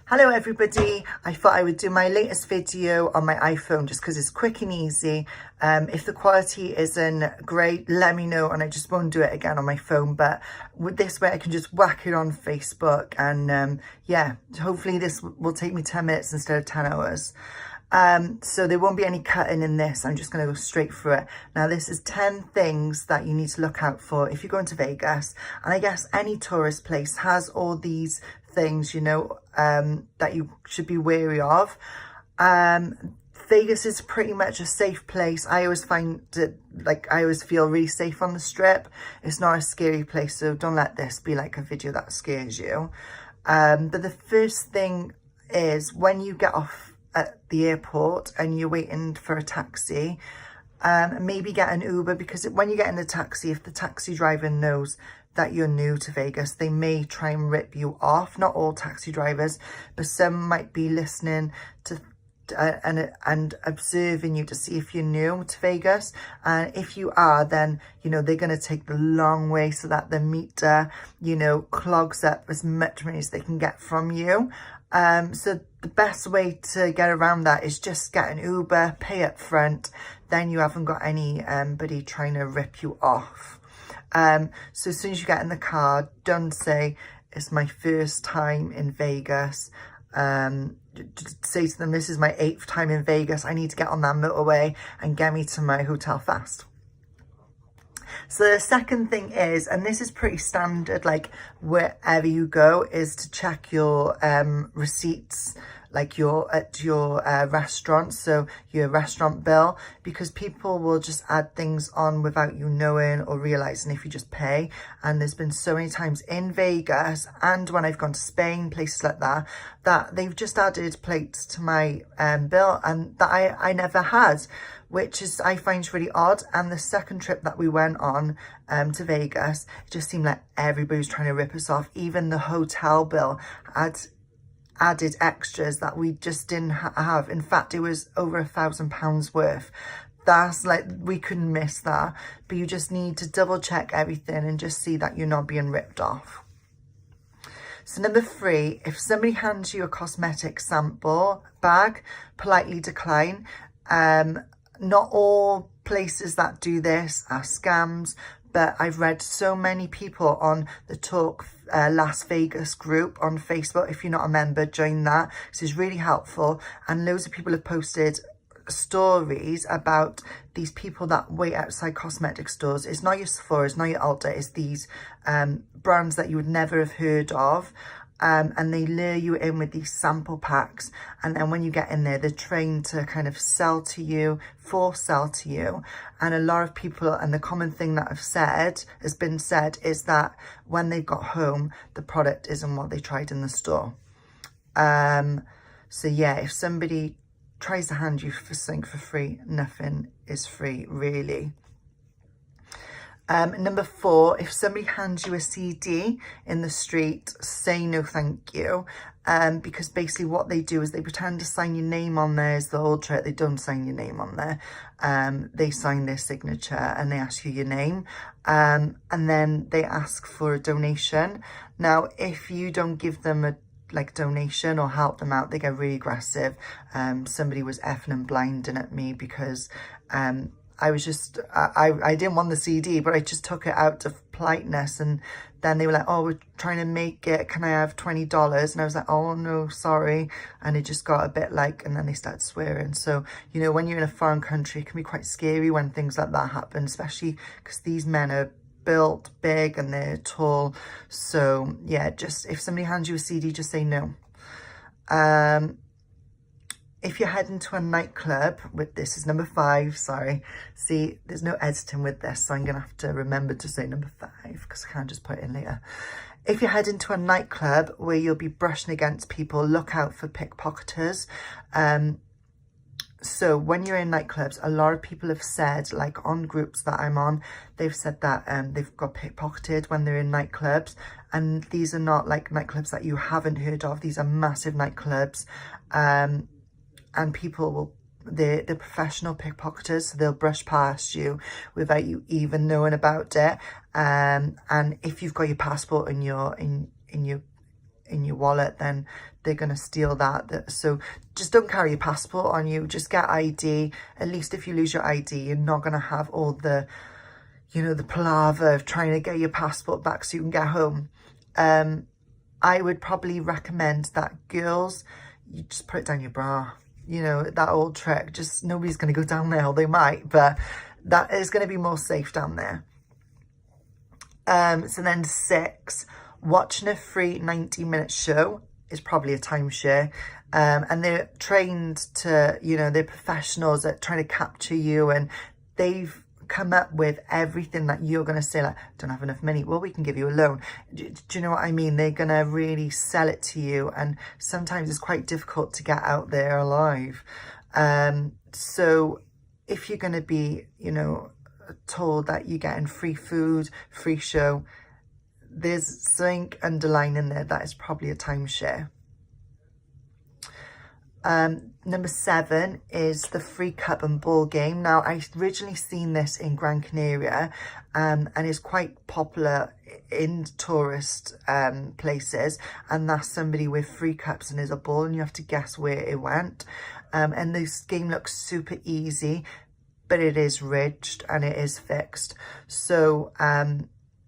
Hello everybody, I thought I would do my latest video on my iPhone just because it's quick and easy. If the quality isn't great, let me know and I just won't do it again on my phone, but with this way I can just whack it on Facebook and yeah, hopefully this will take me 10 minutes instead of 10 hours. So there won't be any cutting in this. I'm just going to go straight through it. Now this is 10 things that you need to look out for if you're going to Vegas, and I guess any tourist place has all these things, you know, that you should be wary of. Vegas is pretty much a safe place. I always find it, like, I always feel really safe on the strip. It's not a scary place, so don't let this be like a video that scares you. But the first thing is when you get off at the airport and you're waiting for a taxi, maybe get an Uber, because when you get in the taxi, if the taxi driver knows that you're new to Vegas, they may try and rip you off. Not all taxi drivers, but some might be listening to and observing you to see if you're new to Vegas. And if you are, then, you know, they're going to take the long way so that the meter, you know, clogs up as much money as they can get from you. So the best way to get around that is just get an Uber, pay up front, then you haven't got anybody trying to rip you off. So as soon as you get in the car, don't say, it's my first time in Vegas. Just say to them, this is my 8th time in Vegas. I need to get on that motorway and get me to my hotel fast. So the second thing is, and this is pretty standard, like wherever you go, is to check your receipts, like at your restaurant, so your restaurant bill, because people will just add things on without you knowing or realizing if you just pay. And there's been so many times in Vegas and when I've gone to Spain, places like that, that they've just added plates to my bill and that I never had, which is, I find really odd. And the second trip that we went on to Vegas, it just seemed like everybody was trying to rip us off. Even the hotel bill had added extras that we just didn't have. In fact, it was over £1,000 worth. That's like, we couldn't miss that. But you just need to double check everything and just see that you're not being ripped off. So number 3, if somebody hands you a cosmetic sample bag, politely decline. Not all places that do this are scams, but I've read so many people on the Talk Las Vegas group on Facebook. If you're not a member, join that. This is really helpful. And loads of people have posted stories about these people that wait outside cosmetic stores. It's not your Sephora, it's not your Ulta, it's these brands that you would never have heard of. And they lure you in with these sample packs, and then when you get in there, they're trained to kind of sell to you, sell to you. And a lot of people, and the common thing that has been said is that when they got home, the product isn't what they tried in the store. So yeah, if somebody tries to hand you something for free, nothing is free, really. Number 4, if somebody hands you a CD in the street, say no thank you, because basically what they do is they pretend to sign your name on there is the whole trick. They don't sign your name on there. They sign their signature and they ask you your name, and then they ask for a donation. Now, if you don't give them a donation or help them out, they get really aggressive. Somebody was effing and blinding at me because I was just, I didn't want the CD, but I just took it out of politeness. And then they were like, oh, we're trying to make it, can I have $20? And I was like, oh no, sorry. And it just got a bit like, and then they started swearing. So, you know, when you're in a foreign country, it can be quite scary when things like that happen, especially because these men are built big and they're tall. So yeah, just if somebody hands you a CD, just say no. If you're heading to a nightclub, this is number 5, sorry. See, there's no editing with this, so I'm going to have to remember to say number 5 because I can't just put it in later. If you're heading to a nightclub where you'll be brushing against people, look out for pickpocketers. So when you're in nightclubs, a lot of people have said, like on groups that I'm on, they've said that they've got pickpocketed when they're in nightclubs. And these are not like nightclubs that you haven't heard of. These are massive nightclubs. And people will, they're professional pickpocketers, so they'll brush past you without you even knowing about it. And if you've got your passport in your in your wallet, then they're going to steal that. So just don't carry your passport on you. Just get ID. At least if you lose your ID, you're not going to have all the, you know, the palaver of trying to get your passport back so you can get home. I would probably recommend that girls, you just put it down your bra. You know, that old trick, just nobody's going to go down there, or they might, but that is going to be more safe down there. So then 6, watching a free 90-minute show is probably a timeshare. And they're trained to, you know, they're professionals at trying to capture you, and they've come up with everything that you're going to say, like, don't have enough money, well, we can give you a loan. Do you know what I mean? They're going to really sell it to you, and sometimes it's quite difficult to get out there alive. So if you're going to be, you know, told that you're getting free food, free show, there's something underlying there that is probably a timeshare. Number 7 is the free cup and ball game. Now, I originally seen this in Gran Canaria, and it's quite popular in tourist places, and that's somebody with 3 cups and there's a ball, and you have to guess where it went. And this game looks super easy, but it is rigged and it is fixed. So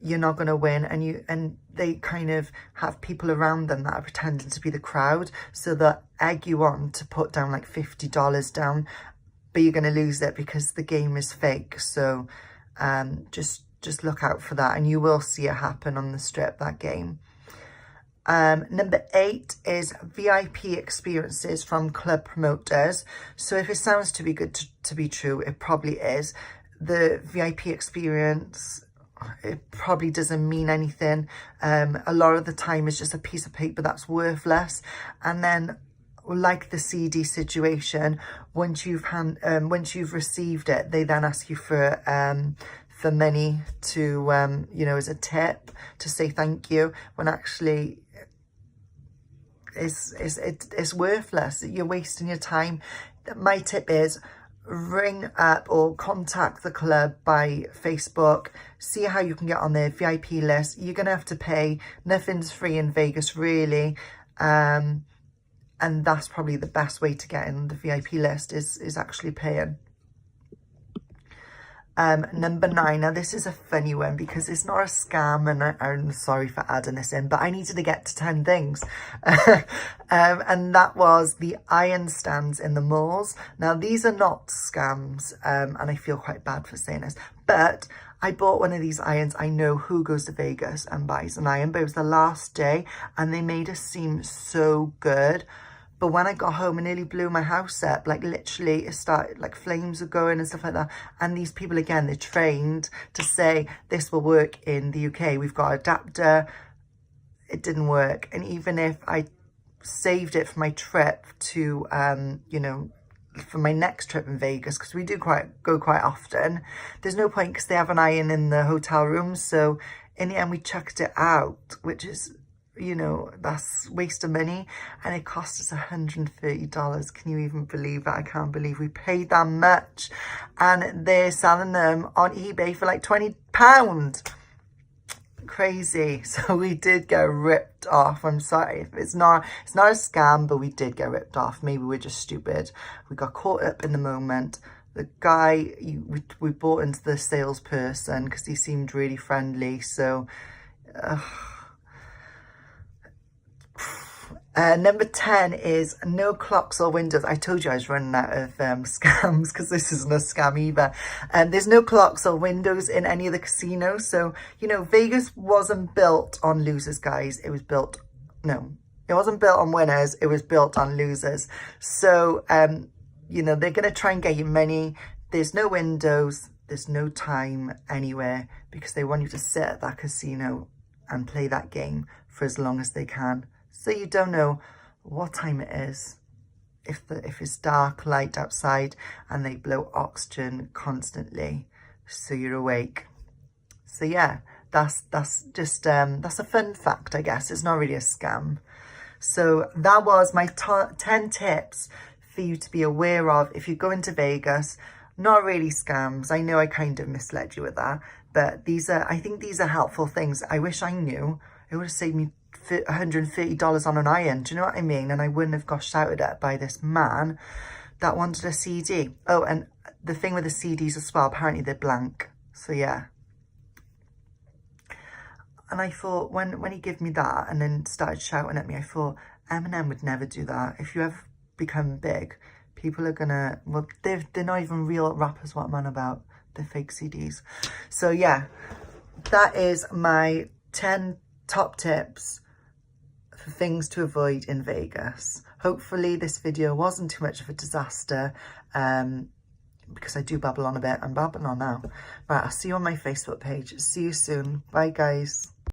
you're not going to win, and they kind of have people around them that are pretending to be the crowd, so they'll egg you on to put down like $50 down, but you're going to lose it because the game is fake. So just look out for that, and you will see it happen on the strip, that game. Number 8 is VIP experiences from club promoters. So if it sounds too good to be true, it probably is. The VIP experience, it probably doesn't mean anything. A lot of the time it's just a piece of paper that's worthless. And then, like the CD situation, once you've received it, they then ask you for money to you know, as a tip, to say thank you, when actually it's worthless. You're wasting your time. My tip is, ring up or contact the club by Facebook, see how you can get on their VIP list. You're going to have to pay. Nothing's free in Vegas, really. And that's probably the best way to get in the VIP list, is actually paying. Number 9, now this is a funny one because it's not a scam, and I'm sorry for adding this in, but I needed to get to 10 things. And that was the iron stands in the malls. Now these are not scams, and I feel quite bad for saying this, but I bought one of these irons. I know who goes to Vegas and buys an iron, but it was the last day and they made it seem so good. But when I got home, it nearly blew my house up. Like, literally, it started, like, flames were going and stuff like that. And these people, again, they're trained to say, this will work in the UK. We've got an adapter. It didn't work. And even if I saved it for my trip to, you know, for my next trip in Vegas, because we do go quite often, there's no point because they have an iron in the hotel room. So in the end, we chucked it out, which is, you know, that's waste of money, and it cost us $130. Can you even believe that? I can't believe we paid that much, and they're selling them on eBay for like £20. Crazy. So we did get ripped off. I'm sorry, it's not a scam, but we did get ripped off. Maybe we're just stupid. We got caught up in the moment. The guy, we bought into the salesperson because he seemed really friendly. So number 10 is no clocks or windows. I told you I was running out of scams, because this isn't a scam either. There's no clocks or windows in any of the casinos. So, you know, Vegas wasn't built on losers, guys. It wasn't built on winners. It was built on losers. So, you know, they're going to try and get you money. There's no windows. There's no time anywhere, because they want you to sit at that casino and play that game for as long as they can. So you don't know what time it is, if it's dark, light outside, and they blow oxygen constantly, so you're awake. So yeah, that's just that's a fun fact, I guess. It's not really a scam. So that was my 10 tips for you to be aware of if you go into Vegas. Not really scams. I know I kind of misled you with that, but I think these are helpful things. I wish I knew. It would have saved me $130 on an iron. Do you know what I mean? And I wouldn't have got shouted at by this man that wanted a CD. Oh, and the thing with the CDs as well, apparently they're blank. So yeah. And I thought, when he gave me that and then started shouting at me, I thought, Eminem would never do that. If you ever become big, people are gonna, well, they're not even real rappers, what I'm on about. They're fake CDs. So yeah, that is my 10 top tips for things to avoid in Vegas. Hopefully this video wasn't too much of a disaster, because I do babble on a bit. I'm babbling on now. Right, I'll see you on my Facebook page. See you soon. Bye, guys.